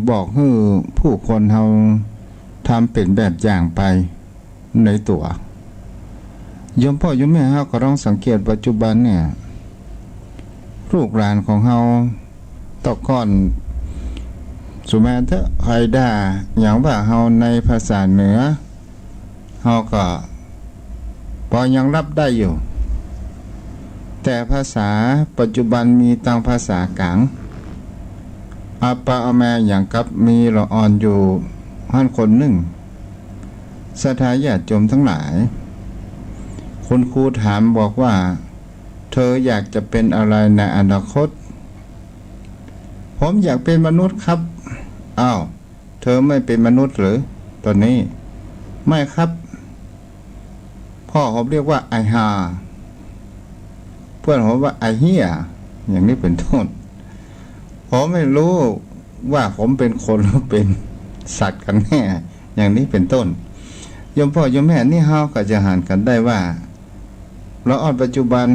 บอกให้ผู้คนเฮาทำเป็นแบบอย่างไปในตัวโยมพ่อโยมแม่เฮาก็ต้องสังเกตปัจจุบันเนี่ยลูกหลานของเฮาตะก่อนสุมาเถอะใครด่าอย่างว่าเฮาในภาษาเหนือเฮาก็พอยังรับได้อยู่แต่ภาษาปัจจุบันมีต่างภาษากลางอาปาอาแม่อย่างกับมีละอ่อนอยู่ท่านคนหนึ่งสถาญาติโยมทั้งหลายคุณครูถามบอกว่าเธออยากจะเป็นอะไรในอนาคตผมอยากเป็นมนุษย์ครับอ้าวเธอไม่เป็นมนุษย์หรือตอนนี้ไม่ครับพ่อผมเรียกว่าไอฮาเพื่อนผมว่าไอเฮียอย่างนี้เป็นต้นผมไม่รู้ว่าผมเป็นคนหรือเป็นสัตว์กันแน่อย่างนี้เป็นต้นโยมพ่อโยมแม่นี่เฮาก็จะหันกันได้ว่าเราอ่อนปัจจุบัน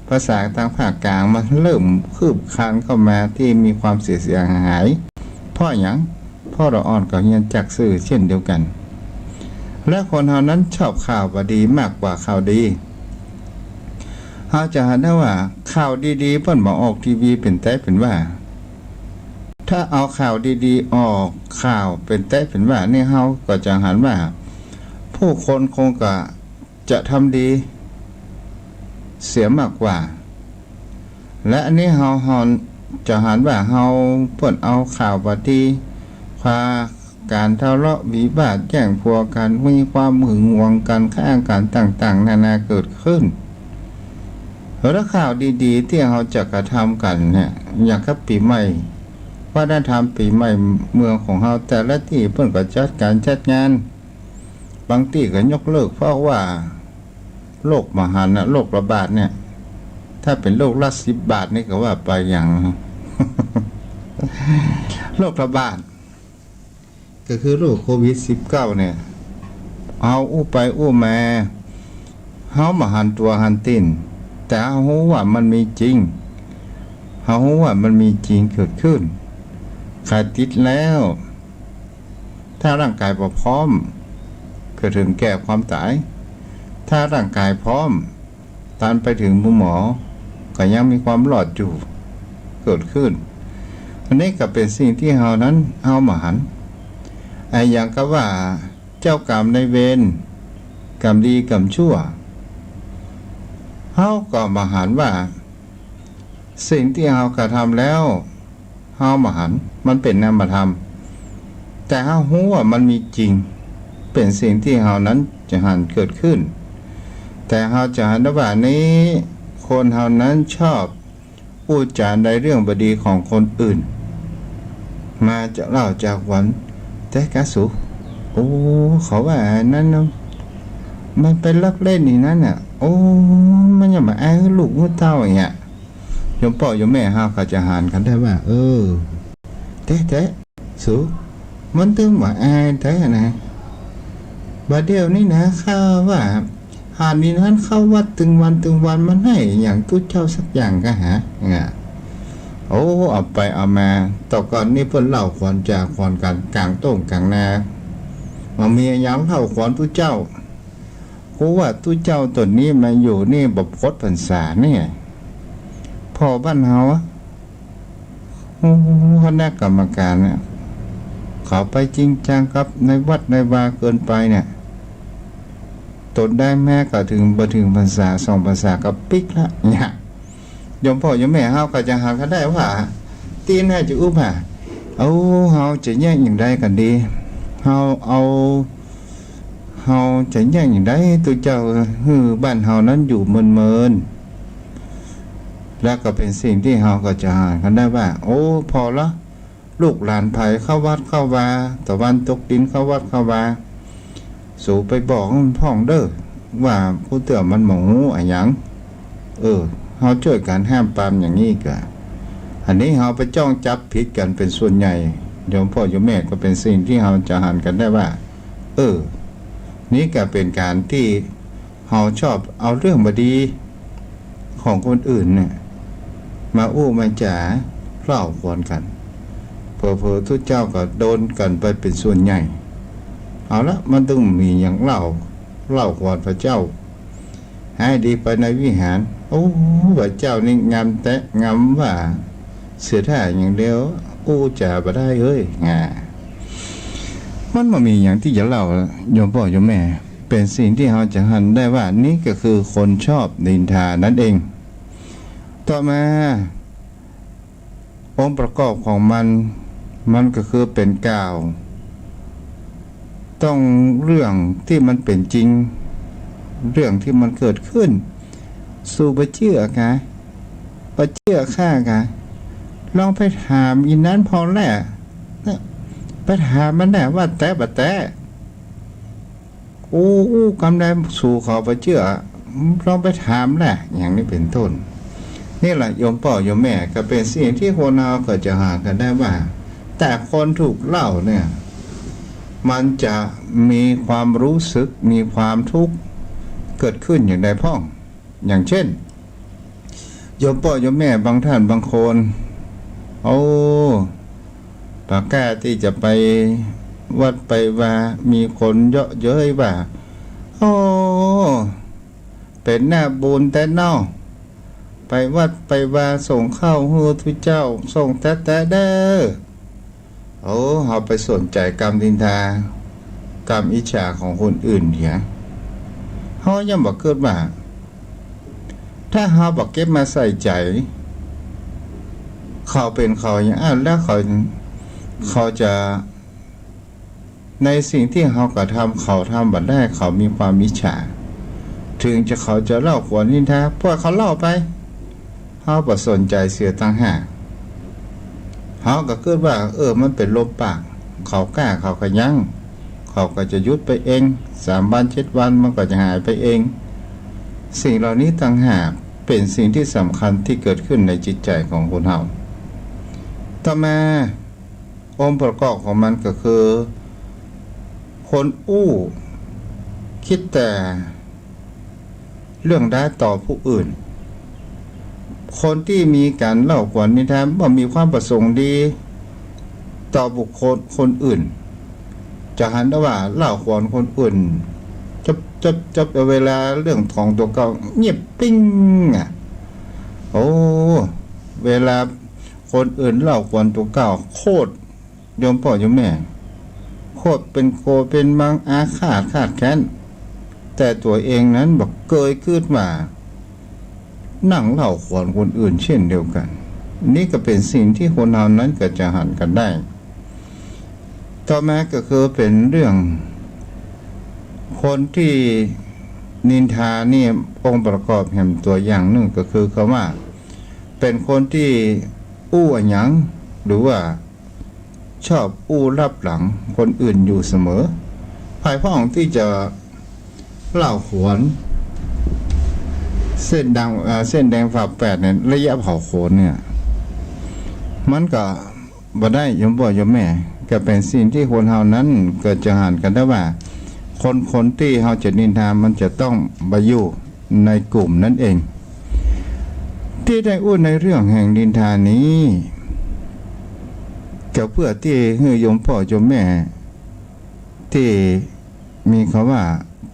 ภาษาทางภาคกลางมันเริ่มคืบคลานเข้ามาที่มีความเสียหายเพราะอย่างพ่อเราอ่อนก็เรียนจากสื่อเช่นเดียวกันและคนเฮานั้นชอบข่าวบดีมากกว่าข่าวดีเฮาจะเห็นได้ว่าข่าวดีๆเพิ่นบอกออกทีวีเป็นแต่เป็นว่าถ้าเอาข่าวดีๆออกข่าวเป็นแต่เป็นว่านี่เฮาก็จะเห็นว่าผู้คนคงจะทำดีเสียมากกว่าและอันนี้เฮาจะเห็นว่าเฮาเพิ่นเอาข่าวบดีพาการทะเลาะวิวาทแย่งผัวกันมีความหึงหวงกันข้างกันต่างๆนานาเกิดขึ้นแล้วข่าวดีๆที่เราจะกระทำกันเนี่ยอย่างกับปีใหม่วัฒนธรรมปีใหม่เมืองของเราแต่ละที่เพิ่นก็จัดการจัดงานบางที่ก็ยกเลิกเพราะว่าโรคมหันต์โรคระบาดเนี่ยถ้าเป็นโรคละ10 บาทนี่ก็ว่าไปอย่าง โรคระบาดก็คือโรคโควิด-19เนี่ยเอาอู้ไปอู้มาเฮามาหันตัวหันตีนแต่เฮารู้ว่ามันมีจริงเฮารู้ว่ามันมีจริงเกิดขึ้นใครติดแล้วถ้าร่างกายบ่พร้อมก็ถึงแก่ความตายถ้าร่างกายพร้อมตอนไปถึงหมอก็ยังมีความรอดอยู่เกิดขึ้นอันนี้ก็เป็นสิ่งที่เฮานั้นเฮามาหันไอ้อย่างก็ว่าเจ้ากรรมนายเวรกรรมดีกรรมชั่วเฮาก็มาหันว่าสิ่งที่เฮากระทำแล้วเฮามาหันมันเป็นนามธรรมแต่เฮารู้ว่ามันมีจริงเป็นสิ่งที่เฮานั้นจะหันเกิดขึ้นแต่เฮาจะหันว่านี้คนเฮานั้นชอบพูดจาในเรื่องบดีของคนอื่นมาจะเล่าจากวันแต่กะสุโอ้เขาว่านั้นมันเป็นลักเล่นนี่นั่นน่ะโอ้มันอย่ามาอ้างลูกงูเต้าอย่างเงี้ยโยมพ่อโยมแม่เฮาก็จะหันกันได้ว่าแต่สุมันตึงว่าอายแท้นะบัดเดี๋ยวนี้นะข้าว่าหานี้นั้นเข้าวัดตึงวันมันให้อย่างตู้เจ้าสักอย่างก็หาเนี่ยโอ้เอาไปเอามาต่อก่อนนี่เพิ่นเล่าขวัญจากขวัญกันกลางต้งกลางนามามีอย่างเล่าขวัญตู้เจ้ากูว่าตู้เจ้าตัวนี้มาอยู่นี่บบพดพรรษาเนี่ยพอบ้านเฮาคณะกรรมการเนี่ยเขาไปจริงจังครับในวัดในวาเกินไปเนี่ยตนได้แม่ก็ถึงบ่ถึงพรรษา2 พรรษาก็ปิกละเนี่ยโยมพ่อโยมแม่เฮาก็จะหากันได้ว่าตีนให้จะอุบหาเอาเฮาจะแยกอย่างใดกันดีเฮาจะแยกอย่างใดตัวเจ้าบ้านเฮานั้นอยู่เมินแล้วก็เป็นสิ่งที่เฮาก็จะหากันได้ว่าโอ้พอละลูกหลานไผเข้าวัดเข้าวาตะวันตกดินเข้าวัดเข้าวาสู่ไปบอกพ่องเด้อว่าผู้เตือมันหมูอะไรอย่างเฮาช่วยกันห้ามปรามอย่างนี้ก็อันนี้เฮาไปจ้องจับผิดกันเป็นส่วนใหญ่โยมพ่อโยมแม่ก็เป็นสิ่งที่เฮาจะหันกันได้ว่านี่ก็เป็นการที่เฮาชอบเอาเรื่องบดีของคนอื่นเนี่ยมาอู้มาจ๋าเล่าควรกันผ เผลอๆทุกเจ้าก็โดนกันไปเป็นส่วนใหญ่เอาละมันต้องมีอย่างเล่าก่อนพระเจ้าให้ดีไปในวิหารโอ้พระเจ้านี่งามแต่งามว่าเสือท่าอย่างเดียวอู้จ่าบ่ได้เอ้ยมันบ่มีอย่างที่จะเล่าโยมพ่อโยมแม่เป็นสิ่งที่เราจะหันได้ว่านี่ก็คือคนชอบนินทานั่นเองต่อมาองค์ประกอบของมันก็คือเป็นกล่าว ต้องเรื่องที่มันเป็นจริงเรื่องที่มันเกิดขึ้นสู่บ่เชื่อกะบ่เชื่อข้ากะลองไปถามอีนั้นพอแหละไปถามมันแน่ว่าแต่บ่แต่อู้กำลังสู่เขาบ่เชื่อลองไปถามแหละอย่างนี้เป็นต้นนี่แหละโยมพ่อโยมแม่ก็เป็นสิ่งที่คนเราก็จะหากันได้ว่าแต่คนถูกเล่าเนี่ยมันจะมีความรู้สึกมีความทุกข์เกิดขึ้นอย่างใดพ้องอย่างเช่นโยมพ่อโยมแม่บางท่านบางคนปากกาที่จะไปวัดไปว่ามีคนเยอะเย้ยว่าเป็นหน้าบุญแต่เน่าไปวัดไปว่าส่งเข้าหูทุเจ้าส่งแต่เด้อเขาไปสนใจกรรมดินทากรรมอิจฉาของคนอื่นเนี่ยเขายังบอกเกิดว่าถ้าเขาบอกเก็บมาใส่ใจเขาเป็นเขาอย่างแล้วเขาจะในสิ่งที่เขากระทำเขาทำบัดได้เขามีความอิจฉาถึงจะเขาจะเล่าขวัญนินทาพวกเขาเล่าไปเขาบ่สนใจเสียตั้งหากเขาก็เกิดว่ามันเป็นลมปากเขากล้าเขาก็ยั้งเขาก็จะยุดไปเอง3 วัน 7 วันมันก็จะหายไปเองสิ่งเหล่านี้ต่างหากเป็นสิ่งที่สำคัญที่เกิดขึ้นในจิตใจของคนเราต่อมาองค์ประกอบของมันก็คือคนคิดแต่เรื่องได้ต่อผู้อื่นคนที่มีการเล่าขวัญนิทานบ่มีความประสงค์ดีต่อบุคคลคนอื่นจะหันได้ว่าเล่าขวัญคนอื่นจบเวลาเรื่องของตัวเก่าเงียบปิ้งเวลาคนอื่นเล่าขวัญตัวเก่าโคตรโยมพ่อโยมแม่โคตรเป็นโกเป็นมังอาฆาตแค้นแต่ตัวเองนั้นบอกเกยขึ้นมานั่งเล่าขวัญคนอื่นเช่นเดียวกันนี่ก็เป็นสิ่งที่คนเรานั้นก็จะหันกันได้ต่อมาก็คือเป็นเรื่องคนที่นินทานี่องค์ประกอบแห่งตัวอย่างหนึ่งก็คือคำว่าเป็นคนที่อันหยังหรือว่าชอบรับหลังคนอื่นอยู่เสมอภายพ้องที่จะเล่าขวัญเส้นแดงฝา8เนี่ยระยะเผาโขนเนี่ยมันก็บ่ได้โยมพ่อโยมแม่ก็เป็นสิ่งที่คนเฮานั้นเกิดจะหันกันได้ว่าคนที่เฮาจะนินทามันจะต้องไปอยู่ในกลุ่มนั้นเองที่ได้ในเรื่องแห่งนินทานี้ก็เพื่อที่ให้โยมพ่อโยมแม่ที่มีคำว่า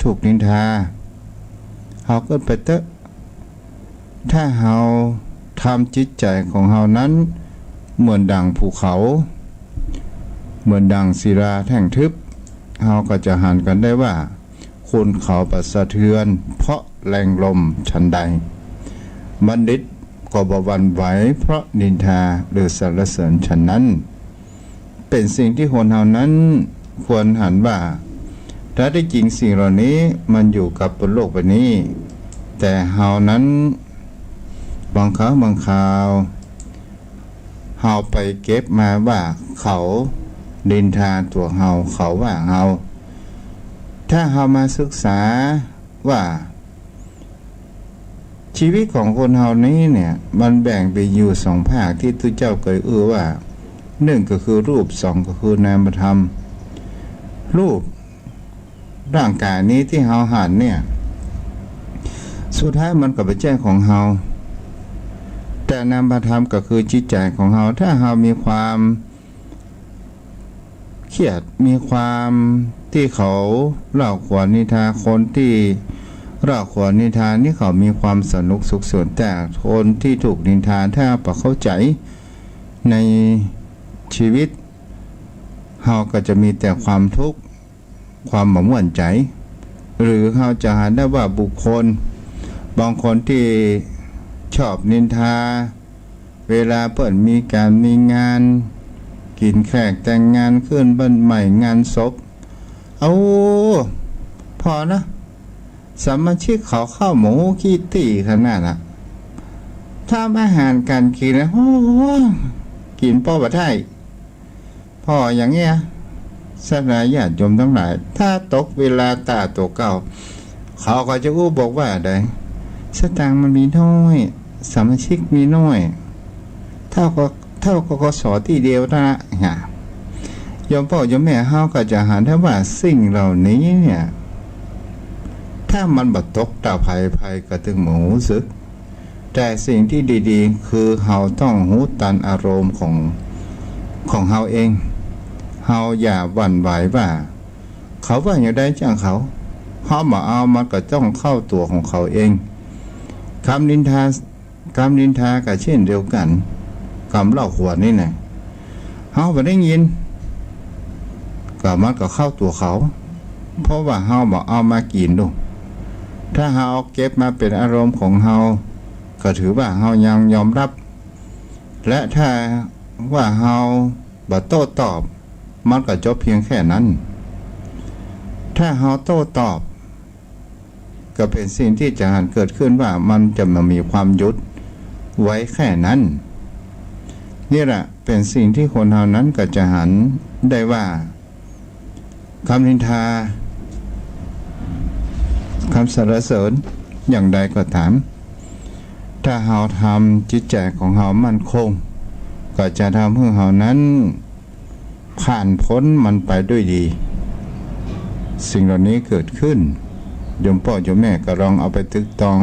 ถูกนินทาเฮาก็ไปเตอะถ้าเฮาทำจิตใจของเฮานั้นเหมือนดังภูเขาเหมือนดังศิลาแท่งทึบเฮาก็จะหันกันได้ว่าคุณเขาประสะเทือนเพราะแรงลมฉันใดบัณฑิตก็บ่หวั่นไหวเพราะนินทาหรือสรรเสริญฉันนั้นเป็นสิ่งที่คนเฮานั้นควรหันว่าถ้าได้จริงสิ่งเหล่านี้มันอยู่กับบนโลกใบนี้แต่เฮานั้นบางครั้งบางคราวเฮาไปเก็บมาว่าเขาดินทาตัวเฮาเขาว่าเฮาถ้าเฮามาศึกษาว่าชีวิตของคนเฮานี้เนี่ยมันแบ่งไปอยู่2 ภาคที่ทุกเจ้าเคยว่า1ก็คือรูป2ก็คือนามธรรมรูปร่างกายนี้ที่เฮาหันเนี่ยสุดท้ายมันก็เป็นใจของเฮาแต่นามธรรมก็คือจิตใจของเฮาถ้าเฮามีความ รียดมีความที่เขาเล่าขวัญนิทานคนที่เล่าขวัญนิทานนี่เขามีความสนุกสุขสนแต่คนที่ถูกนินทาถ้าปะเข้าใจในชีวิตเขาก็จะมีแต่ความทุกข์ความหมองหม่นใจหรือเขาจะหาได้ว่าบุคคลบางคนที่ชอบนินทาเวลาเปิดมีการมีงานกินแขกแต่งงานขึ้นบ้านใหม่งานศพเอาพอนะสมาชิกเขาเข้าหมูขี้ตีขนาดน่ะทำอาหารการกินแล้วโอ้กินพ่อบัดได้พ่ออย่างเงี้ยสลายญาติโยมทั้งหลายถ้าตกเวลาตาตัวเก่าเขาก็จะอู้บอกว่าได้สตางค์มันมีน้อยสมาชิกมีน้อยเท่ากกสที่เดียวนะฮะโยมพ่อโยมแม่เฮาก็จะหาได้ว่าสิ่งเหล่านี้เนี่ยถ้ามันบัดตกตาภัยก็ถึงหมูสึกแต่สิ่งที่ดีๆคือเฮาต้องหูตันอารมณ์ของเฮาเองเฮาอย่าหวั่นไหวว่าเขาว่าอย่างใดจังเขามาเอามันก็ต้องเข้าตัวของเขาเองคำนินทาก็เช่นเดียวกันคำเล่าขวัญนี่นะเฮาบ่ได้ยินก็มันก็เข้าตัวเขาเพราะว่าเฮาบ่เอามากินดูถ้าเฮาเก็บมาเป็นอารมณ์ของเฮาก็ถือว่าเฮายังยอมรับและถ้าว่าเฮาบ่โต้ตอบมันก็จบเพียงแค่นั้นถ้าเฮาโต้ตอบก็เป็นสิ่งที่จะหันเกิดขึ้นว่ามันจะมามีความยุดไว้แค่นั้นนี่แหละเป็นสิ่งที่คนเฮานั้นก็จะหันได้ว่าคำนินทาคำสรรเสริญอย่างใดก็ตามถ้าเฮาทำจิตใจของเฮามั่นคงก็จะทำให้เฮานั้นผ่านพ้นมันไปด้วยดีสิ่งเหล่านี้เกิดขึ้นโยมพ่อโยมแม่ก็ลองเอาไปตึกตอง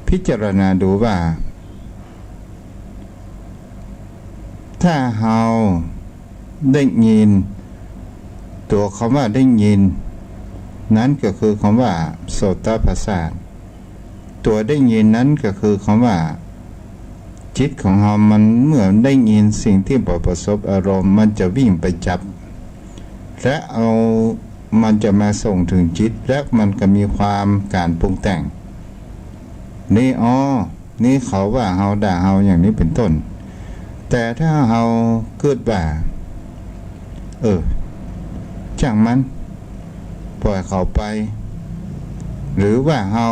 พิจารณาดูว่าถ้าเฮาได้ยินตัวคำว่าได้ยินนั้นก็คือคำว่าโสตประสาทตัวได้ยินนั้นก็คือคำว่าจิตของเฮามันเมื่อได้ยินสิ่งที่ประสบอารมณ์มันจะวิ่งไปจับและเอามันจะมาส่งถึงจิตและมันก็มีความการปรุงแต่งนี่นี่เขาว่าเฮาด่าเฮาอย่างนี้เป็นต้นแต่ถ้าเฮาเกิดว่าช่างมันปล่อยเขาไปหรือว่าเฮา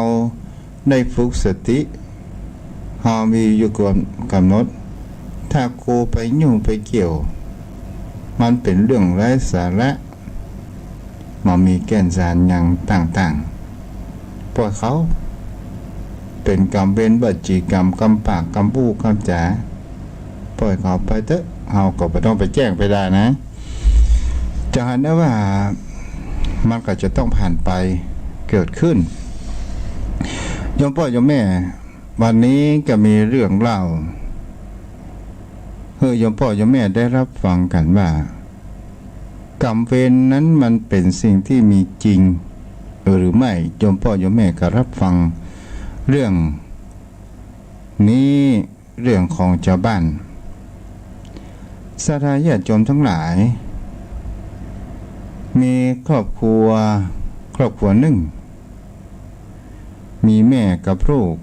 ได้ฝึกสติเฮามีอยู่กำหนดถ้ากูไปยุ่งไปเกี่ยวมันเป็นเรื่องไร้สาระมันมีแก่นสารอย่างต่างๆปล่อยเขาเป็นกรรมเวรบัจจีกรรมกรรมปากกรรมอู้กรรมจ๋าปล่อยเขาไปเถอะเฮาก็ไม่ต้องไปแจ้งไปได้นะจะเห็นได้ว่ามันก็จะต้องผ่านไปเกิดขึ้นโยมพ่อโยมแม่วันนี้ก็มีเรื่องเล่าโยมพ่อโยมแม่ได้รับฟังกันว่ากรรมเวรนั้นมันเป็นสิ่งที่มีจริงหรือไม่โยมพ่อโยมแม่ก็รับฟังเรื่องนี้เรื่องของชาวบ้านศรัทธาญาติโยมทั้งหลายมีครอบครัวหนึ่งมีแม่กับลูก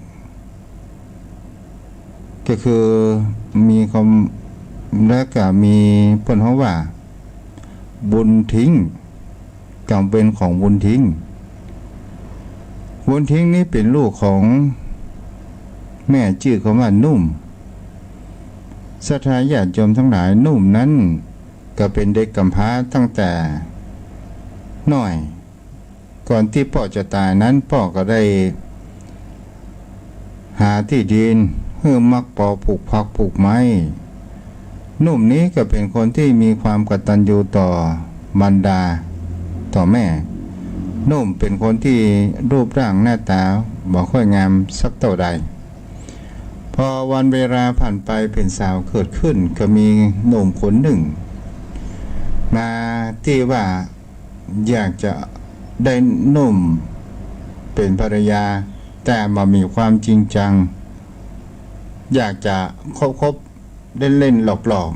ก็คือมีความและก็มีเพิ่นเขาว่าบุญทิ้งกรรมเป็นของบุญทิ้งนี้เป็นลูกของแม่ชื่อเขาว่านุ่มศรัทธาญาติโยมทั้งหลายนุ่มนั้นก็เป็นเด็กกำพร้าตั้งแต่น้อยก่อนที่พ่อจะตายนั้นพ่อก็ได้หาที่ดินเพื่อมักปอปลูกผักปลูกไม้นุ่มนี้ก็เป็นคนที่มีความกตัญญูต่อมารดาต่อแม่นุ่มเป็นคนที่รูปร่างหน้าตาบ่ค่อยงามสักเท่าใดพอวันเวลาผ่านไปเป็นสาวเกิดขึ้นก็มีหนุ่มคนหนึ่ง มาที่ว่าอยากจะได้นุ่มเป็นภรรยาแต่มามีความจริงจังอยากจะคบเล่นๆหลอก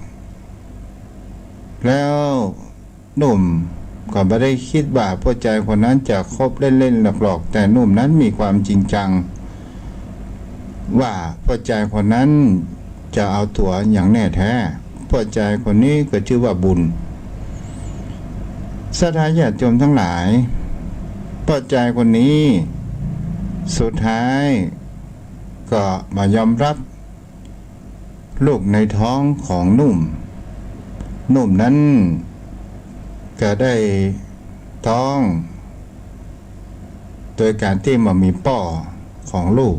ๆแล้วหนุ่มก็ไม่ได้คิดว่าผู้ชายคนนั้นจะคบเล่นๆหลอกๆแต่หนุ่มนั้นมีความจริงจังว่าผู้ชายคนนั้นจะเอาตัวอย่างแน่แท้ผู้ชายคนนี้ก็ชื่อว่าบุญศรัทธาญาติโยมทั้งหลายผู้ชายคนนี้สุดท้ายก็มายอมรับลูกในท้องของนุ่มนั้นก็ได้ท้องโดยการที่มามีป่อของลูก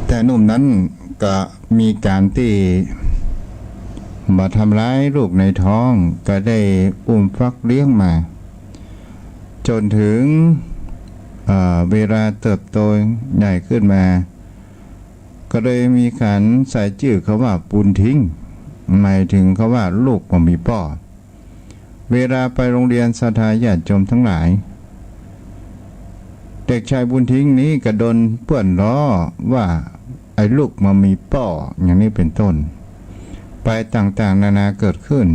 แต่นุ่มนั้นก็มีการที่มาทำร้ายลูกในท้องก็ได้อุ้มฟักเลี้ยงมาจนถึงเวลาเติบโตใหญ่ขึ้นมาก็เลยมีการใส่ชื่อเขาว่าปุนทิ้งหมายถึงเขาว่าลูกมันมีป่อเวลาไปโรงเรียนศรัทธาญาติโยมทั้งหลายเด็กชายบุญทิ้งนี้ก็โดนเพื่อนล้อว่าไอ้ลูกมันมีป่ออย่างนี้เป็นต้นไปต่างๆนานาเกิดขึ้น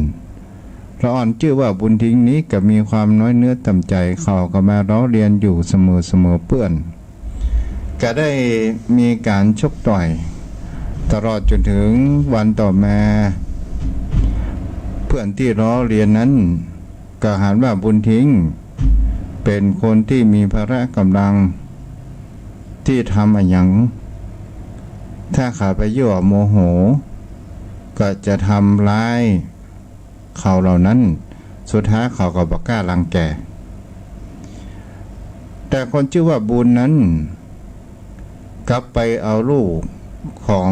พระอ่อนชื่อว่าบุญทิ้งนี้ก็มีความน้อยเนื้อต่ำใจเขาก็มาล้อเรียนอยู่เสมอเพื่อนก็ได้มีการชกต่อยตลอดจนถึงวันต่อมาเพื่อนที่ล้อเรียนนั้นก็หันว่าบุญทิ้งเป็นคนที่มีพละกำลังที่ทำอะไรอย่างถ้าขาดไปยั่วโมโหก็จะทำร้ายเขาเหล่านั้นสุดท้ายเขาก็บอกกล้ารังแกแต่คนชื่อว่าบุญนั้นกลับไปเอาลูกของ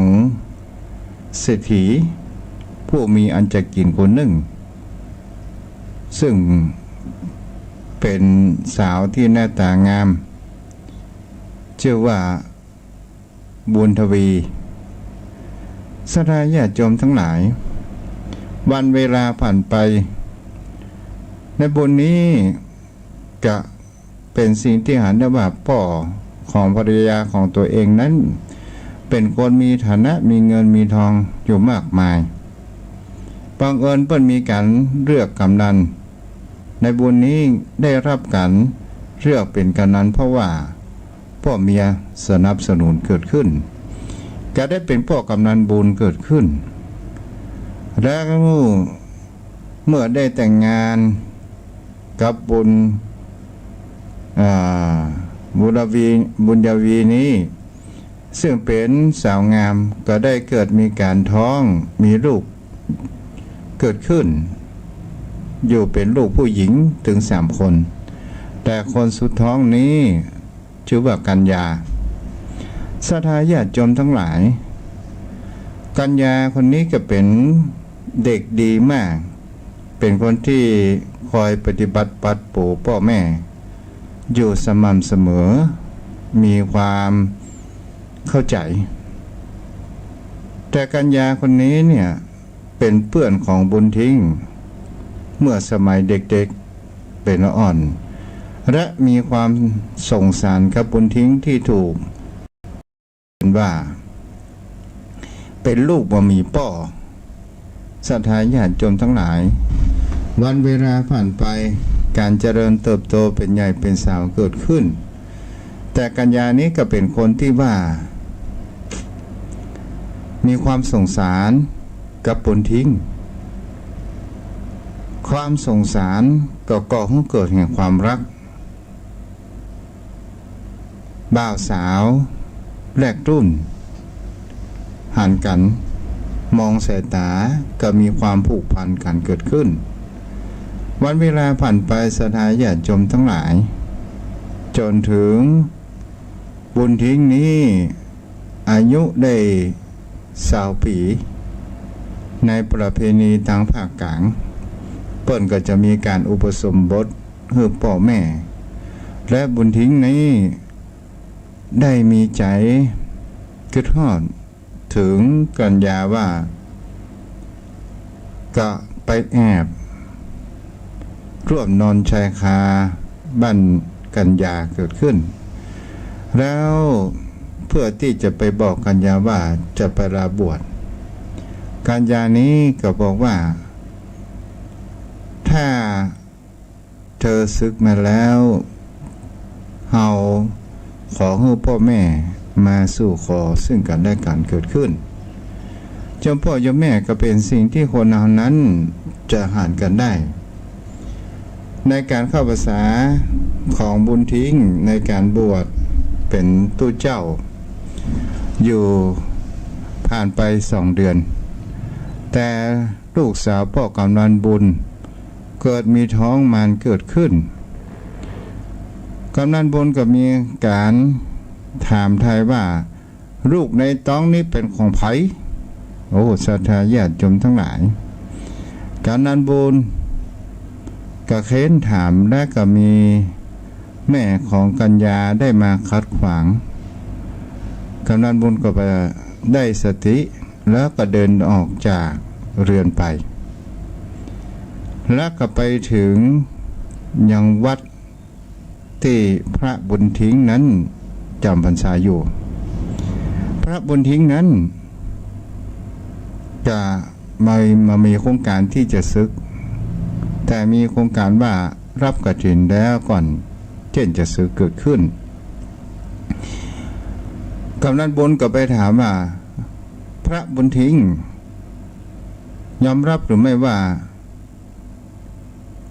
เศรษฐีผู้มีอันจะกินคนหนึ่งซึ่งเป็นสาวที่หน้าตางามชื่อว่าบุญทวีศรัทธาญาติโยมทั้งหลายวันเวลาผ่านไปในบุญนี้จะเป็นสิ่งที่หันได้ว่าพ่อของภรรยาของตัวเองนั้นเป็นคนมีฐานะมีเงินมีทองอยู่มากมายบังเอิญเพิ่นมีการเลือกกำนันในบุญนี้ได้รับการเลือกเป็นกำนันเพราะว่าพ่อเมียสนับสนุนเกิดขึ้นก็ได้เป็นพ่อกำนันบุญเกิดขึ้นแล้วเมื่อได้แต่งงานกับบุญบุญยวีนี้ซึ่งเป็นสาวงามก็ได้เกิดมีการท้องมีลูกเกิดขึ้นอยู่เป็นลูกผู้หญิงถึง3 คนแต่คนสุดท้องนี้ชื่อว่ากัญญาศรัทธาญาติโยมทั้งหลายกัญญาคนนี้ก็เป็นเด็กดีมากเป็นคนที่คอยปฏิบัติปัดปู่พ่อแม่อยู่สม่ำเสมอมีความเข้าใจแต่กัญญาคนนี้เนี่ยเป็นเพื่อนของบุญทิ้งเมื่อสมัยเด็กๆเป็นอ่อนและมีความสงสารกับบุญทิ้งที่ถูกเป็นว่าเป็นลูกบ่มีป่อศรัทธาญาติโยมทั้งหลายวันเวลาผ่านไปการเจริญเติบโตเป็นใหญ่เป็นสาวเกิดขึ้นแต่กัญญานี้ก็เป็นคนที่ว่ามีความสงสารกับบุญทิ้งความสงสารก็ก่อให้เกิดแห่งความรักบ่าวสาวแลกรุ่นหันกันมองสายตาก็มีความผูกพันกันเกิดขึ้นวันเวลาผ่านไปศรัทธาญาติโยมทั้งหลายจนถึงบุญทิ้งนี้อายุได้20 ปีในประเพณีทางภาคกลางเปิ้นก็จะมีการอุปสมบทให้พ่อแม่และบุญทิ้งนี้ได้มีใจคิดฮอดถึงกัญญาว่า ก็ไปแอบร่วมนอนชายคาบ้านกัญญาเกิดขึ้นแล้วเพื่อที่จะไปบอกกัญญาว่าจะไปลาบวชกัญญานี้ก็บอกว่าถ้าเธอศึกมาแล้วเฮาขอให้พ่อแม่มาสู่ขอซึ่งกันและกันเกิดขึ้นเจ้าพ่อเจ้าแม่ก็เป็นสิ่งที่คนเหล่านั้นจะหานกันได้ในการเข้าภาษาของบุญทิ้งในการบวชเป็นตู้เจ้าอยู่ผ่านไป2 เดือนแต่ลูกสาวพ่อกำนันบุญเกิดมีท้องมารเกิดขึ้นกำนันบุญก็มีการถามไทยว่าลูกในท้องนี้เป็นของไผโอ้ศรัทธาญาติโยมทั้งหลายกำนันบุญก็เค้นถามและก็มีแม่ของกัญญาได้มาคัดขวางกำนันบุญก็ไปได้สติแล้วก็เดินออกจากเรือนไปแล้วก็ไปถึงยังวัดที่พระบุญทิ้งนั้นจำพรรษาอยู่พระบุญทิ้งนั้นจะมามีโครงการที่จะศึกแต่มีโครงการว่ารับกฐินแล้วก่อนเช่นจะศึกเกิดขึ้นกำนันบุญก็ไปถามว่าพระบุญทิ้งยอมรับหรือไม่ว่า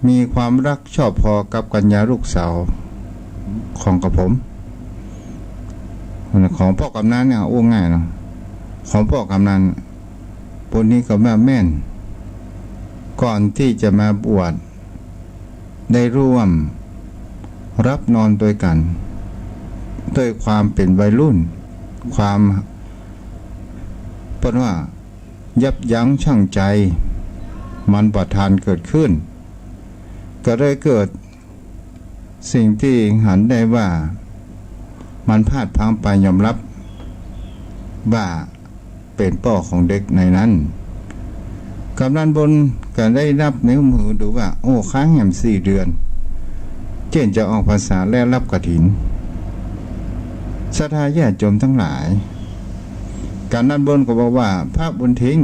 มีความรักชอบพอกับกัญญาลูกสาวของกับผมของพ่อกำนันเนี่ยโอ้ง่ายเนาะของพ่อกำนันบุญนี้ก็แม่นก่อนที่จะมาบวชได้ร่วมรับนอนด้วยกันด้วยความเป็นวัยรุ่นความเพราะว่ายับยั้งชั่งใจมันประทานเกิดขึ้นก็ได้เกิดสิ่งที่หันได้ว่ามันพลาดพลั้งไปยอมรับว่าเป็นพ่อของเด็กในนั้นกำนันบนก็ได้รับนิ้วมือดูว่าโอ้ค้างแหม4 เดือนเจนจะออกภาษาและรับกฐินศรัทธาญาติโยมทั้งหลายกำนันบนก็บอกว่าพระบุญทิ้ง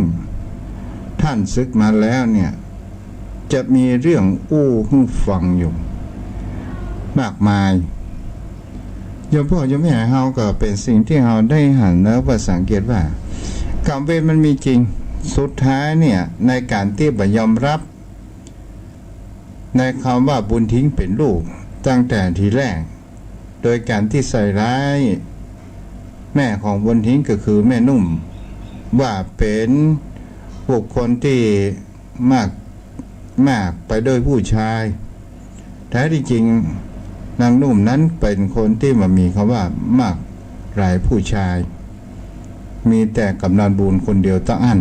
ท่านศึกมาแล้วเนี่ยจะมีเรื่องให้ฟังอยู่มากมายโยมพ่อโยมแม่เฮาก็เป็นสิ่งที่เฮาได้หันแล้วว่าสังเกตว่ากรรมเวรมันมีจริงสุดท้ายเนี่ยในการที่บ่ยอมรับในคำว่าบุญทิ้งเป็นลูกตั้งแต่ทีแรกโดยการที่ใส่ร้ายแม่ของบุญทิ้งก็คือแม่นุ่มว่าเป็นบุคคลที่มากไปโดยผู้ชายแท้ที่จริงนางนุ่มนั้นเป็นคนที่มีคำว่ามากหลายผู้ชายมีแต่กำนันบุญคนเดียวตั้งอัน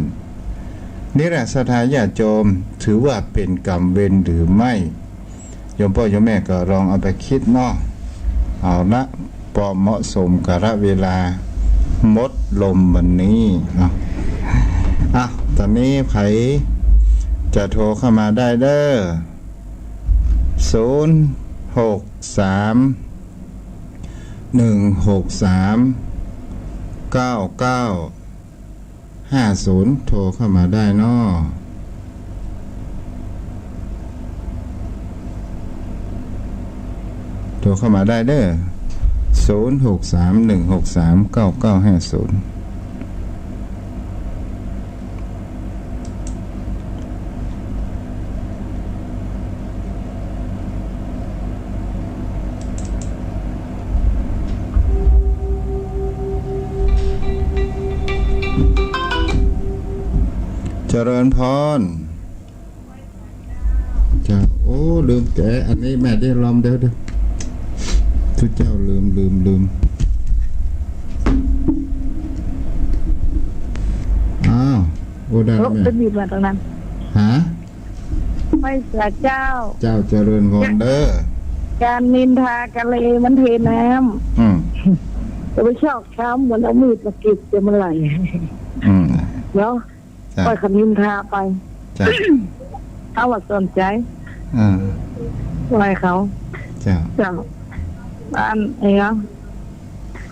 นี่แหละศรัทธาญาติโยมถือว่าเป็นกรรมเวรหรือไม่โยมพ่อโยมแม่ก็ลองเอาไปคิดเนาะเอาละพอเหมาะสมกาลเวลามดลมวันนี้เนาะตอนนี้ใครจะโทรเข้ามาได้เด้อ063-163-9950โทรเข้ามาได้เนาะโทรเข้ามาได้เด้อ063-163-9950เจริญพรจ้าโอ้ลืมแกอันนี้แม่ได้ลอมเดี๋ยวทุกเจ้าลืมอ้าวโอ้ได้แม่จะมีมาตรงนั้นฮะไม่เสียเจ้าเจริญพรเด้อการนินทากะเลมันเทน้ำจะไปชอกช้ำเหมือนเอามีดมากิบจะมันไหลแล้วปล่อยคำนินทาไป จ้ะ เขาว่าสนใจ อ่า ไว้เขา จ้ะ เจ้าบ้านเอ๋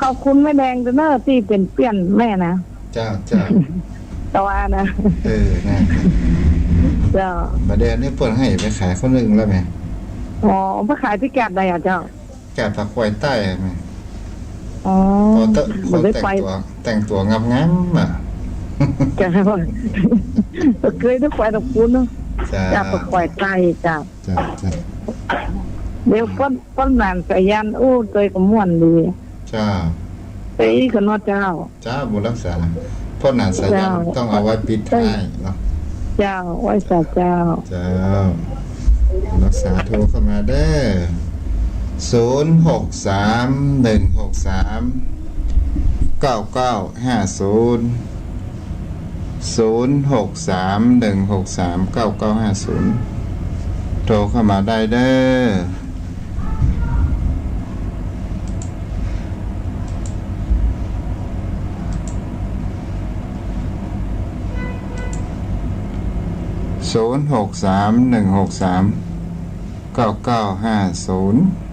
ขอบคุณแม่แดงเด้อที่เป็นเปี้ยนแม่นะ จ้าจ้า ตะวานะ นะ เจ้า บัดเดี๋ยวนี้เปิดให้ไปขายคนหนึงแล้วแม่ อ๋อมาขายที่แกดใดอ่ะเจ้า แกะผักควายใต้แม่ อ๋อ พอเตะค มัน น ได้ แต่ง ไป ตัวแต่งตัวงามๆอ่ะ จ้าเคยได้ไปตะปูนเนาะ จ้า จ้าตะควายไก่จ้า จ้าจ้า เดี๋ยวป้นนานสายันโอ้ตัวก็ม่วนดี จ้า ไปกันเนาะเจ้า จ้าบุญรักษาพ่อหนานสายันต้องเอาไว้ปิดท้ายเนาะ เจ้าไว้สาเจ้า จ้าบุญรักษาโทรเข้ามาเด้อ0631639950 โทรเข้ามาได้เด้อ0631639950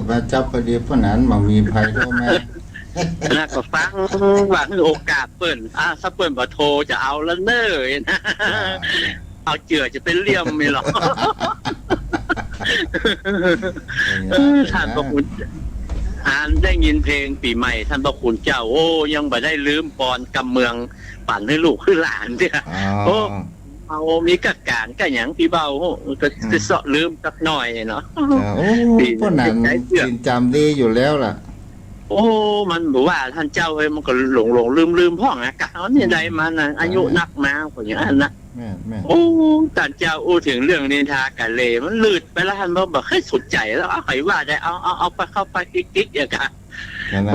มาจับพอดีพ่อหนานมามีภัยโทรมา น่าก็ฟังหวังโอกาสเปิ่นถ้าเปิ่นบ่โทรจะเอาแล้วเน้อนะเอาเจือจะเป็นเลี่ยมไม่หรอกท่านพระคุณได้ยินเพลงปีใหม่ท่านพระคุณเจ้าโอ้ยังบ่ได้ลืมปอนกำเมืองปั่นให้ลูกขึ้นหลานเนี่ยโอ้เอามีกักการก็หยังพี่เบาก็เสาะลืมสักหน่อยเนาะ โอ้พ่อหนานกินจำดีอยู่แล้วล่ะ โอ้มันบอกว่าท่านเจ้าเอ้ยมันก็หลงลืมพ่องอากาศเนี่ยใดมันอายุนักมากว่าอย่างนั้นนะ แม่ โอ้ท่านเจ้าอู้ถึงเรื่องนินทากะเลมันลืดไปแล้วท่านบอกให้สุดใจแล้วเอาใครว่าได้เอาไปเข้าไปกิ๊กๆอย่างกัน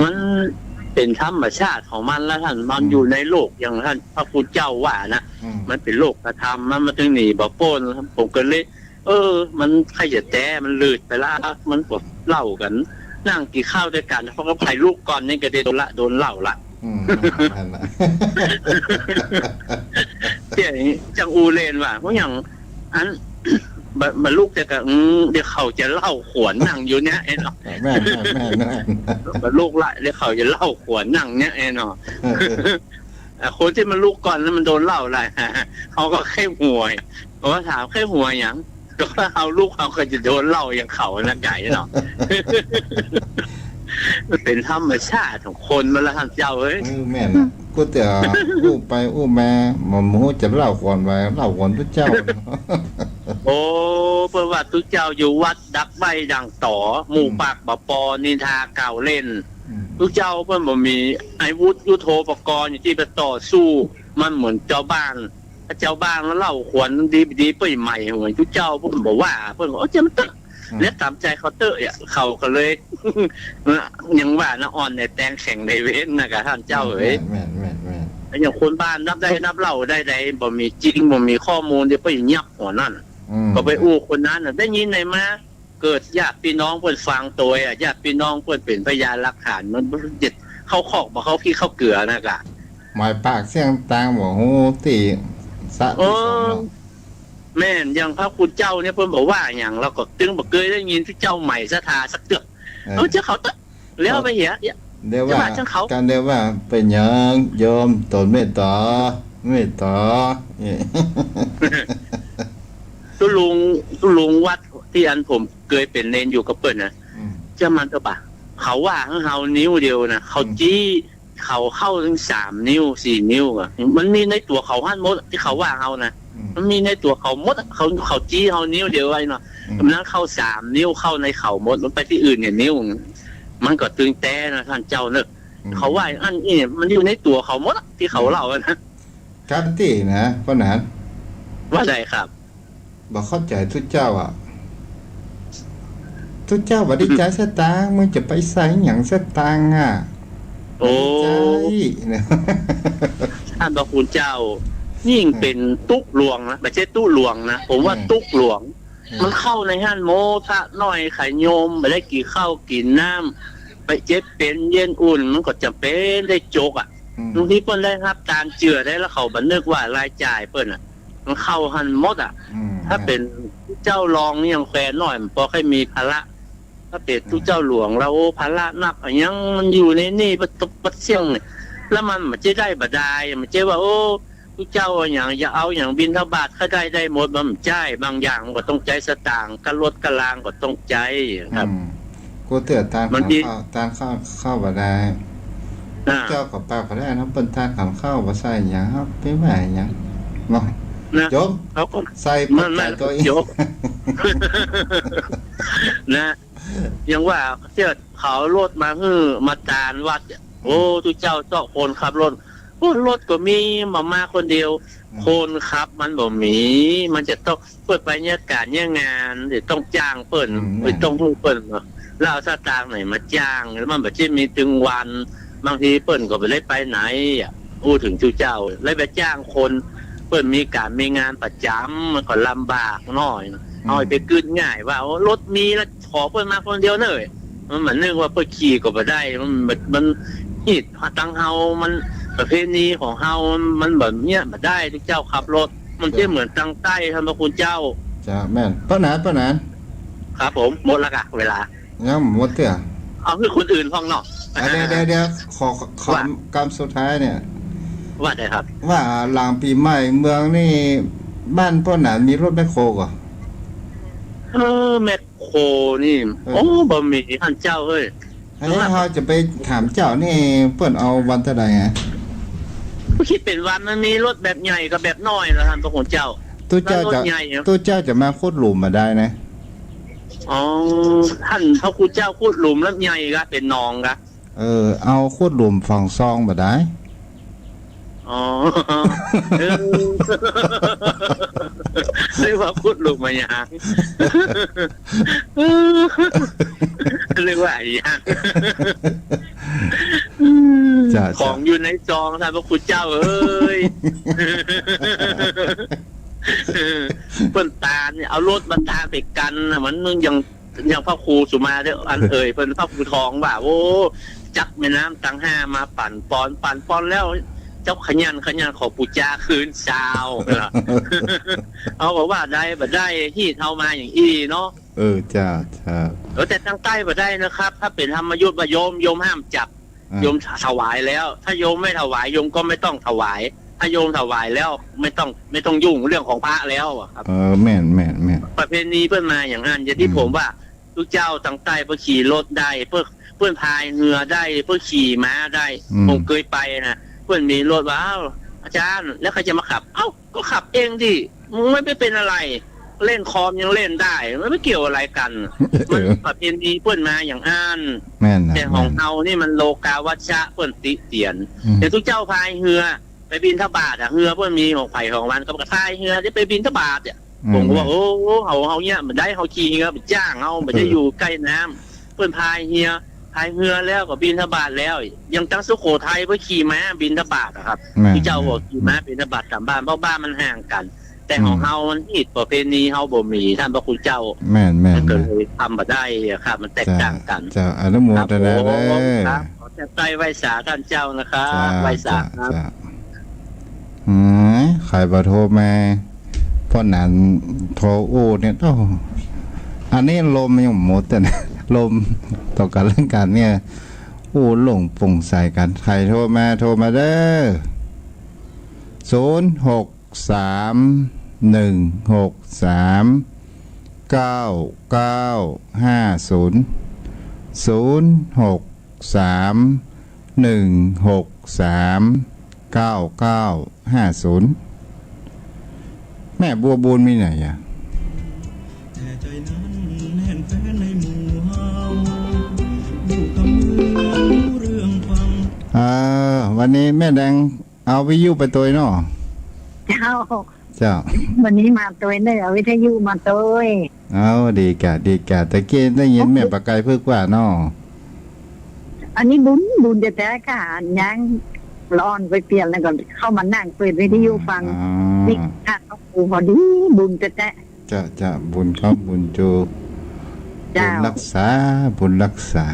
มันเป็นธรรมชาติของมันแล้วท่านมันอยู่ในโลกอย่างท่านพระพุทธเจ้าว่านะมันเป็นโลกกระทำมันถึงหนีบ่โป้นผมก็เลยมันใครจะแต้มันลืดไปแล้วมันก็เล่ากันนั่งกินข้าวด้วยกันเพราะก็ไผ่ลูกก่อนนี่ก็โดนเล่าละเที่ยงจังอูเลนว่ะเพราะอย่างอันมาลูกแต่ก็เดี๋ยวเขาจะเล่าขวนนั่งอยู่เนี้ยเอ็นเนาะแม่มาลูกละเดี๋ยวเขาจะเล่าขวนนั่งเนี้ยเอ็นเนาะคนที่มันลูกก่อนแล้วมันโดนเล่าอะไรเขาก็เข้มห่วย ว่าถามแค่หัวอย่างก็เอาลูกเขาก็จะโดนเล่าอย่างเขานักไก่เนาะ มันเป็นธรรมชาติของคนมันละท่านเจ้าเอ้ย แม่นน่ะกูเต๋ออู้ไปอู้มาหมอหมูจะเล่าก่อนไว้เล่าก่อนทุกเจ้า โอ้เพื่อว่าทุกเจ้าอยู่วัดดักใบดังต่อหมู่ปากบปอนินทาเก่าเล่นทุกเจ้าเพื่อนบ่มีไอ้วุฒิยุโทโปกรณ์ที่ไปต่อสู้มันเหมือนเจ้าบ้านเจ้าบ้านแล้วเล่าขวัญดีๆไปใหม่เหมือนทุกเจ้าเพื่อนบอกว่าเพื่อนบอกเจ้ามันตึกและตามใจเขาเตอะเขาก็เลย ยังว่านะอ่อนในแตงแข่งในเว้นนะครับท่านเจ้าเอ้ย แม่น อย่างคนบ้านนับได้นับเล่าได้บ่มีจริงบ่มีข้อมูลเดี๋ยวไปยับหัวนั่นก็ไปอู้คนนั้นได้ยินไหนมาเกิดญาติพี่น้องเพิ่นฟังตัวญาติพี่น้องเพิ่นเป็นพยานหลักฐานมันเด็ดเข้าคอกบ่เข้าพี่เข้าเกลือนะกะ หมายปากเสียงต่างบอกโอ้ตีสะที่สองเนาะ แม่นอย่างพระคุณเจ้าเนี่ยเพิ่นบอกว่าอย่างเราก็ตึงบ่เคยได้ยินที่เจ้าใหม่ศรัทธาสักเดือกเจ้าเขาตะแล้วไปเหี้ย เดี๋ยวว่า จะว่าจังเขา การเดี๋ยวว่าเป็นหยังโยมตนไม่ต่อนี่ ตุลุงวัดที่อันผมเคยเป็นเนนอยู่กับเปิ้นนะจะมันก็ปะเขาว่าของเฮานิ้วเดียวนะเขาจี้เขาเข้าถึง3 นิ้ว 4 นิ้วอ่ะมันมีในตัวเขาหันมดที่เขาว่าเฮานะมันมีในตัวเขามดเขาจี้เฮานิ้วเดียวไว้เนาะนั้นเข้า3 นิ้วเข้าในเขามดมันไปที่อื่นเนี่ยนิ้วมันก็ตึงแต่นะท่านเจ้าเนอะเขาว่าอันนี้มันอยู่ในตัวเขามดที่เขาเล่านะ การตีนะพ่อหนาน ว่าไงครับ บอกเข้าใจทุกเจ้าอ่ะทุกเจ้าบ่ได้ใจสตางค์มึงจะไปใส่หยังสตางค์อ่ะ โอ้ ใจเนี่ย ท่านพระคุณเจ้ายิ่งเป็นตุกหลวงนะไม่ใช่ตุหลวงนะผมว่าตุกหลวง มันเข้าในห้านโมทะน้อยไข่โยมไปได้กี่ข้าวกินน้ำไปเจ็บเป็นเย็นอุ่นมันก็จะเป็นได้โจกอ่ะบางทีเปิ้นได้ครับการเจือได้แล้วเขาบันทึกว่ารายจ่ายเปิ้นอ่ะมันเข้าหันหมดอ่ะถ้าเป็นเจ้ารองนี่ยังแฟนหน่อยมันพอค่อยมีภาระถ้าเป็นทุกเจ้าหลวงแล้วภาระหนักอะยังมันอยู่ในนี่ปัดเสี่ยงเนี่ยแล้วมันจะได้บ่ได้มันจะว่าโอ้ทุกเจ้าอย่างอย่าเอาอย่างบินทบาทก็ได้หมดมันใจบางอย่างก็ต้องใจสตางค์กระลดกระลางก็ต้องใจครับ กูเตือนตาน มัน ขัน ดี เข้าบ่ได้เจ้ากับป้าก็ได้นะเปิ้นตานขันเข้าบ่ใส่หยังครับไปแหม่หยังเนาะ นะ โยม เขาก็ ใส่ มั ปัจ น จัยตัวเอง ยก นะยังว่าเที่ยวเขารถมามาตานวัดเนี่ยโอ้ทุกเจ้าเจ้าคนขับรถโอ้รถก็มีมาคนเดียว คนขับมันบ่มี มันจะต้องเปิดไปเนี่ยการเนี่ยงานเดี๋ยวต้องจ้างเปิ่นหรือต้องรู้เปิ่นแล้วเอาสตางค์ไหนมาจ้างแล้วมันแบบที่มีถึงวันบางทีเปิ่นก็ไปได้ไปไหนอ่ะพูดถึงทุกเจ้าเลยไปจ้างคนเปิ่นมีการมีงานประจำมันก็ลำบากหน่อยเอาไปกึดง่ายว่ารถมีแล้วขอเปิ่นมาคนเดียวเนอะมันเหมือนนึกว่าเปิ่นขี่ก็บ่ได้มันหิดตังเฮามันประเพณีของเฮามันแบบเนี้ยมาได้ที่เจ้าขับรถมันจะเหมือนตังใต้ท่านพระคุณเจ้า จ้าแม่นป้าหนาน ครับผมหมดละกะเวลา ยังหมดเตื้อ เอาคือคนอื่นพ้องเนาะ เดี๋ยวขอคำสุดท้ายเนี่ย ว่าได้ครับ ว่าหลังปีใหม่เมืองนี่บ้านป้าหนานมีรถแมคโครก่อ แมคโครนี่โอ้บ่มีท่านเจ้าเอ้ย อันนี้เราจะไปถามเจ้านี่เปิ้นเอาวันเท่าใดไง คิดเป็นวันมันมีรถแบบใหญ่กับแบบน้อยแล้วท่านพระคุณเจ้า ตู้เจ้าจะ รถใหญ่เนอะ ตู้เจ้าจะมาโคตรหลุมมาได้นะ อ๋อท่านพระคุณเจ้าพูดหลุมแล้วใหญ่กะเป็นหนองกะ เอาโคตรหลุมฝั่งซองมาได้ อ๋อเออเรียกว่าพูดหลุมมาอย่างเรียกว่าอย่าง จ้า ของอยู่ในจองท่านพระคุณเจ้าเอ้ยเปิ้นตาเนี่ยเอารถมาตาไปกันน่ะมันยังพระครูสุมาเด้ออันเอ่ยเปิ้นพระครูทองว่าโอ้จักแม่น้ำตังห้ามาปั่นปอนแล้วเจ้าขยันขอปูจาคืนชาว เอาบอกว่าได้บ่ได้ที่เท่ามาอย่างอีเนาะ จ้า แต่ทางใต้บ่ได้นะครับ ถ้าเป็นธรรมยุทธ์ว่าโยมห้ามจับโยมถวายแล้ว ถ้าโยมไม่ถวายโยมก็ไม่ต้องถวาย ถ้าโยมถวายแล้วไม่ต้องยุ่งเรื่องของพระแล้วอะครับ แม่นประเพณีเพื่อนมาอย่างนั้นอย่างที่ผมว่าทุกเจ้าตั้งใต้เพื่อขี่รถได้เพื่อนพายเรือได้เพื่อขี่ม้าได้ผมเคยไปนะเพื่อนมีรถว่าอ้าวอาจารย์แล้วใครจะมาขับเอ้าก็ขับเองดิมึงไม่เป็นอะไรเล่นคอมยังเล่นได้มันไม่เกี่ยวอะไรกันมันประเพณีเพื่อนมาอย่างนั้น แม่นนะ แต่ของเรานี่มันโลกาวัชชะเพื่อนติเตียนแต่ทุกเจ้าพายเรือไปบินทบาทอะเรือเพื่อนมีของไผ่ของมันก็กระทายเรือที่ไปบินทบาทเนี่ยผมก็บอกโอ้เขาเนี่ยมันได้เขาขี่เรือไปจ้างเขาไม่ได้อยู่ใกล้น้ำเพื่อนพายเรือแล้วก็บินทบาทแล้วยังตั้งสุโขทัยเพื่อขี่ม้าบินทบาทอะครับที่เจ้าบอกขี่ม้าบินทบาทกลับบ้านเพราะบ้านมันห่างกันแต่ของเรามันผิดประเพณีเขาบ่มีท่านพระคุณเจ้า แม่น ก็เลยทำมาได้ครับมันแตกต่างกัน เจ้าอนุโมทนาเด้อ ครับขอแทบใต้ไหวสาท่านเจ้านะครับไหวสาครับ ใครบ่โทรมาเพราะนั้นโทรอู้เนี่ยโอ้อันนี้ลมยังหมดแต่นะลมต่อกันเรื่องการเนี่ยอู้หลงปงใส่กันใครโทรมาเด้อ063163950แม่บัวบูนมีไหนอ่ะแต่ใจนั้นแน่นแฟ้นในหมู่เฮาอยู่กับเมืองเรื่องฟัง วันนี้แม่แดงเอาวิทยุไปตัวเนาะ เจ้า เจ้า วันนี้มาตัวเนอวิทยุมาตัว เอาดีกะตะเกียได้ยินแม่ปากไก่เพื่อกว่าเนาะ อันนี้บุญจะแต่ค่ะยังร้อนไปเปลี่ยนแล้วก็เข้ามานั่งเปิดวิทยุฟังนี่ค่ะเขาปูพอดีบุญจะแต่ จะบุญครับบุญจูบุญรักษา เจ้าบุญรักษา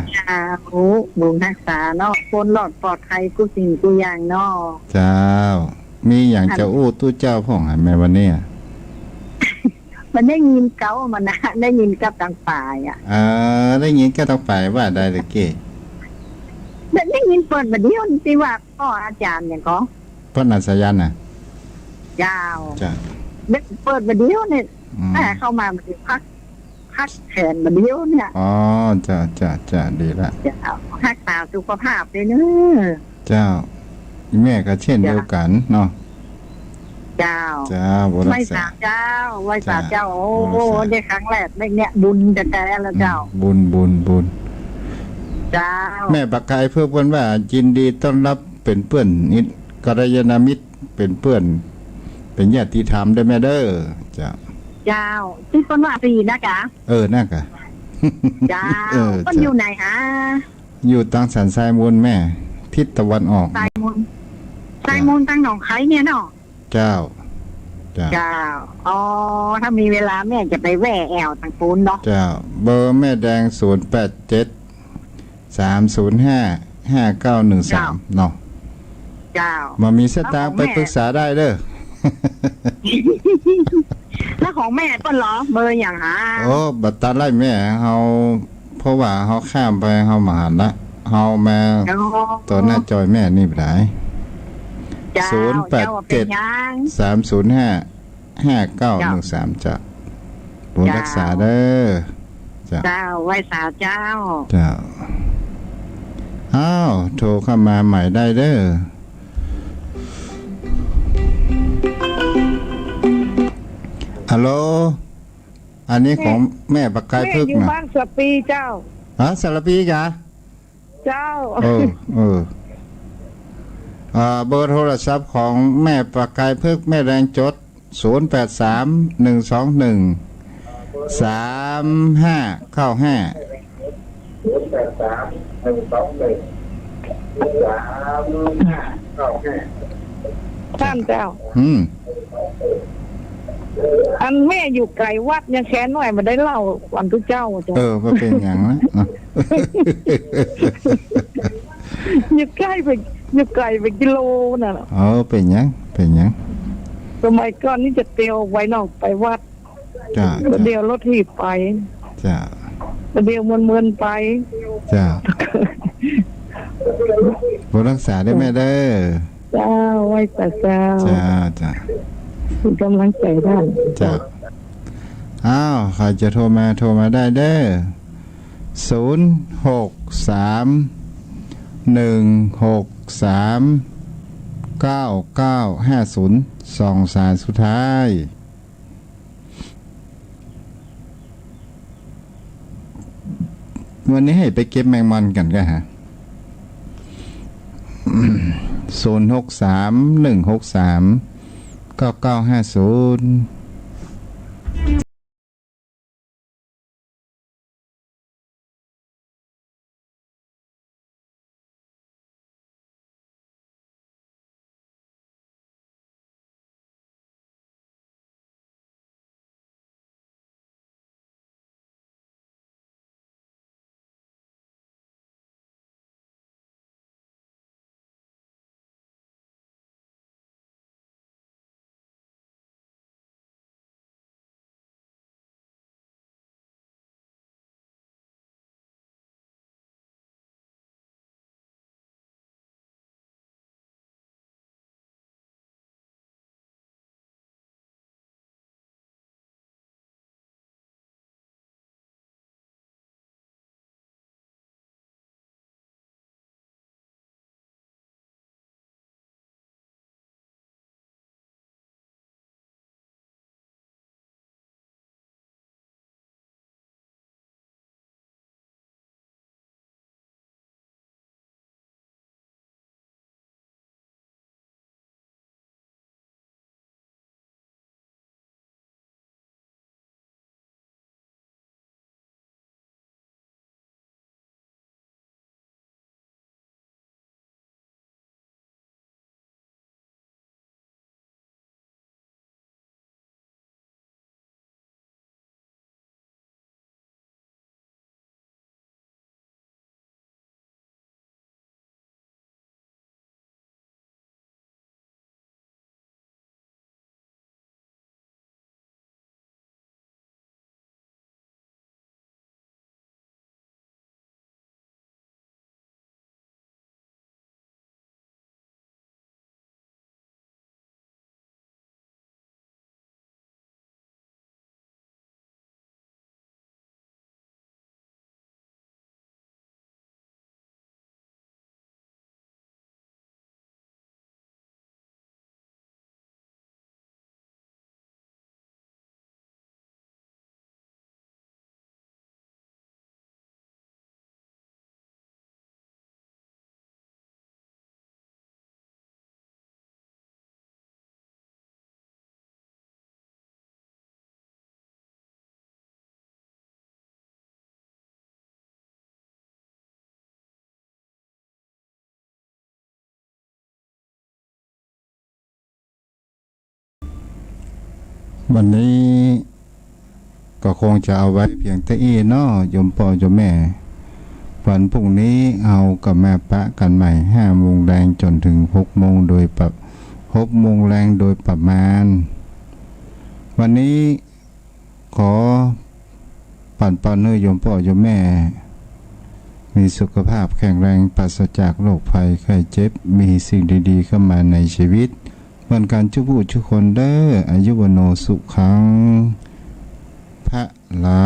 เนาะคนหลอดปลอดภัยกูสิ่งกูอย่างเนาะ เจ้า มีอย่างจะอู้ตู้เจ้าพ่องหันแม่วันนี้ มันได้ยินเก้ามันนะได้ยินกับต่างฝ่ายอ่ะ ได้ยินก็ต้องไปว่าได้ตะเกีย ได้ยินเปิดมาเดียวที่ว่าพ่ออาจารย์เนี่ยก็ พระนัสยันน่ะ ยาว จ้ะ เปิดมาเดียวเนี่ยแต่เข้ามามันพักแขนมาเดียวเนี่ย อ๋อจะดีละ จะรักษาสุขภาพเลยเนอะ เจ้าแม่ก็เช่นเดียวกันเนาะ เจ้า บุญรั ไหว้ กษา ศาลเจ้าไหว้ศาลเจ้าโอ้ได้ครั้งแรกได้เนี่ยบุญจะแต่แล้วเจ้า บุญ เจ้า แม่ปากไก่เพื่อเพื่อนว่ายินดีต้อนรับเป็นเพื่อนนิดกัลยาณมิตรเป็นเพื่อน เป็นญาติธรรมได้แม่เด้อเจ้า เจ้าที่ต้นว่าปีนะคะ น่ากะ เจ้ามันอยู่ไหนฮะ อยู่ทางสันทรายมูลแม่ ทิศตะวันออก สายมูลตั้งหนองไข่เนี่ยเนาะ เจ้า อ๋อถ้ามีเวลาแม่จะไปแว่แอวทางปูนเนาะ เจ้า เบอร์แม่แดง0873055913เนาะ เจ้า มามีสตางค์ไปปรึกษาได้เด้อ แล้วของแม่ก็เหรอเบอร์อย่างฮะ บัตรตาไล่แม่เฮาเพราะว่าเฮาข้ามไปเฮามาหันละเฮามาตัวหน้าจอยแม่นี่บ่ได้ เจ้าเป็นยัง 3055913จ้ะบุญรักษาเด้อจ้ะ เจ้าไหว้ศาลเจ้า จ้ะอ้าวโทรเข้ามาใหม่ได้เด้อฮัลโหลอันนี้ของแม่ปากไก่พึก อยู่ นะ บ้านสปีเจ้า สารพีกะ เจ้า เบอร์โทรศัพท์ของแม่ปากไก่พึกแม่แรงจดท่านเจ้าอันแม่อยู่ไกลวัดยังแค้นหน่อยมาได้เล่าวันทุกเจ้าจ้ะ ก็เป็นอย่างนั้น อยู่ใกล้ไปอยู่ไกลไปกิโลน่ะ เป็นยังสมัยก่อนนี่จะเตียวไว้นอกไปวัด จ้า เดียวรถถีบไป จ้า เดียวเมินไป จ้าบุญรักษาได้แม่เด้อ เจ้าไว้แต่เจ้า จ้าจ้า เป็นกำลังใจท่าน จ้าอ้าวใครจะโทรมาได้เด้อ063-163-9950 สายสุดท้าย วันนี้ให้ไปเก็บแมงมันกันกันฮะ063-163-9950วันนี้ก็คงจะเอาไว้เพียงแต่อีเนาะโยมพ่อโยมแม่วันพรุ่งนี้เอากับแม่ปะกันใหม่5 โมงแรงจนถึง6 โมงโดย6 โมงแรงโดยประมาณวันนี้ขอปั่นปอนเนอร์โยมพ่อโยมแม่มีสุขภาพแข็งแรงปราศจากโรคภัยไข้เจ็บมีสิ่งดีๆเข้ามาในชีวิตวันการชุผู้ชุคนเด้ออายุวโนสุขังพระลา